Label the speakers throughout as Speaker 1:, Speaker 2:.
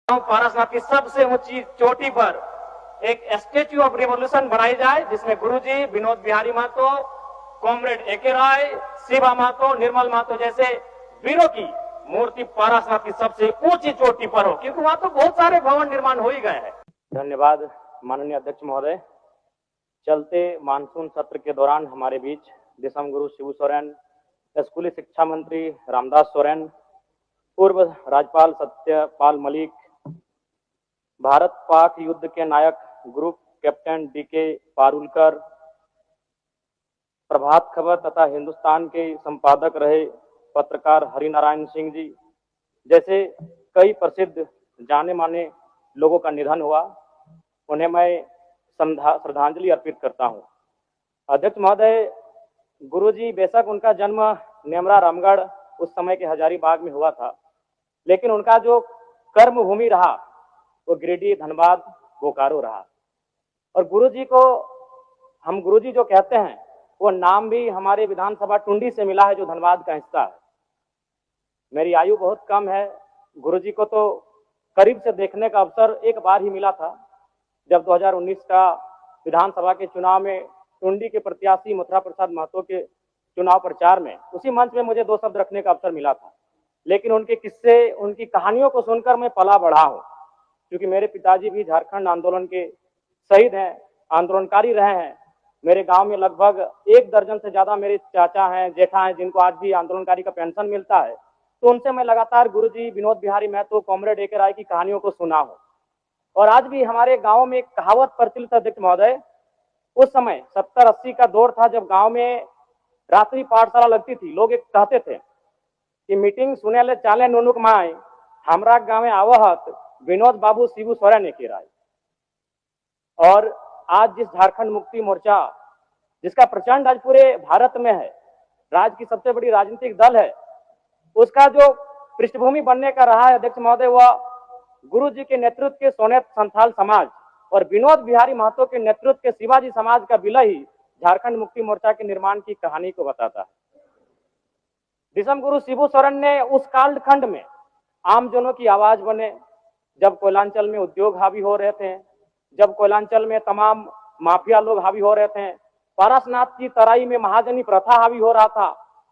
Speaker 1: पारसनाथ की सबसे ऊंची चोटी पर एक स्टेच्यू ऑफ रिवॉल्यूशन बनाई जाए, जिसमें गुरुजी, विनोद बिहारी महतो, कॉमरेड एके राय, शिवा महतो, निर्मल महतो जैसे वीरों की मूर्ति पारसनाथ की सबसे ऊंची चोटी पर हो, क्योंकि वहां तो बहुत सारे भवन निर्माण हो ही गए हैं। धन्यवाद माननीय अध्यक्ष महोदय। चलते मानसून सत्र के दौरान हमारे बीच दिसम गुरु शिबू सोरेन, स्कूली शिक्षा मंत्री रामदास सोरेन, पूर्व राज्यपाल सत्यपाल मलिक, भारत पाक युद्ध के नायक group captain DK Parulkar, Prabhat Khabar तथा हिंदुस्तान के संपादक रहे पत्रकार हरिनारायण सिंह जी जैसे कई प्रसिद्ध जाने माने लोगों का निधन हुआ, उन्हें मैं श्रद्धांजलि अर्पित करता हूं। अध्यक्ष महोदय, गुरुजी बेशक उनका जन्म नेमरा रामगढ़ उस समय के हजारीबाग में हुआ था, लेकिन उनका जो कर्म भूमि रहा वो गिरिडीह, धनबाद, बोकारो रहा। और गुरुजी को हम गुरुजी जो कहते हैं वो नाम भी हमारे विधानसभा टुंडी से मिला है, जो धनबाद का हिस्सा है। मेरी आयु बहुत कम है, गुरुजी को तो करीब से देखने का अवसर एक बार ही मिला था, जब 2019 का विधानसभा के चुनाव में टुंडी के प्रत्याशी मथुरा प्रसाद महतो के चुनाव प्रचार में उसी मंच में मुझे 2 शब्द रखने का अवसर मिला था। लेकिन उनके किस्से, उनकी कहानियों को सुनकर मैं पला बढ़ा हूं, क्योंकि मेरे पिताजी भी झारखंड आंदोलन के शहीद हैं, आंदोलनकारी रहे हैं। मेरे गांव में लगभग 1 दर्जन से ज्यादा मेरे चाचा हैं, जेठा हैं, जिनको आज भी आंदोलनकारी का पेंशन मिलता है। तो उनसे मैं लगातार गुरुजी, विनोद बिहारी महतो, कॉमरेड एके राय की कहानियों को सुना हूं। और आज भी हमारे गांव में एक कहावत प्रचलित है अध्यक्ष महोदय, उस समय 70-80 का दौर था जब गांव में रात्रि पाठशाला लगती थी। लोग एक कहते थे कि मीटिंग सुने ले चाले नुनुक माए, हमरा गांव में आवहत विनोद बाबू शिबू सोरेन एके राय। और आज जिस झारखंड मुक्ति मोर्चा, जिसका प्रचंड आज पूरे भारत में है, राज्य की सबसे बड़ी राजनीतिक दल है, उसका जो पृष्ठभूमि बनने का रहा है अध्यक्ष महोदय, वह गुरु जी के नेतृत्व के सोनेत संथाल समाज और विनोद बिहारी महतो के नेतृत्व के शिवाजी समाज का विलय ही झारखंड मुक्ति मोर्चा के निर्माण की कहानी को बताता है। दिसम गुरु शिबू सोरेन ने उस कालखंड में आमजनों की आवाज बने, जब कोयलांचल में उद्योग हावी हो रहे थे, जब कोयलांचल में तमाम माफिया लोग हावी हो रहे थे, पारसनाथ की तराई में महाजनी प्रथा हावी हो रहा था।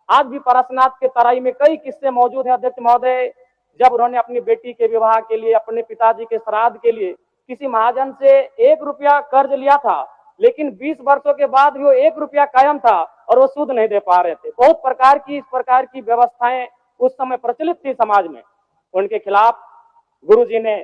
Speaker 1: आज भी पारसनाथ के तराई में कई किस्से मौजूद हैं अध्यक्ष महोदय, जब उन्होंने अपनी बेटी के विवाह के लिए, अपने पिताजी के श्राद्ध के लिए किसी महाजन से 1 रुपया कर्ज लिया था, लेकिन 20 वर्षों के बाद भी वो 1 रुपया कायम था और वो सूद नहीं दे पा रहे थे। बहुत प्रकार की इस प्रकार की व्यवस्थाएं उस समय प्रचलित थी समाज में। उनके खिलाफ गुरुजी ने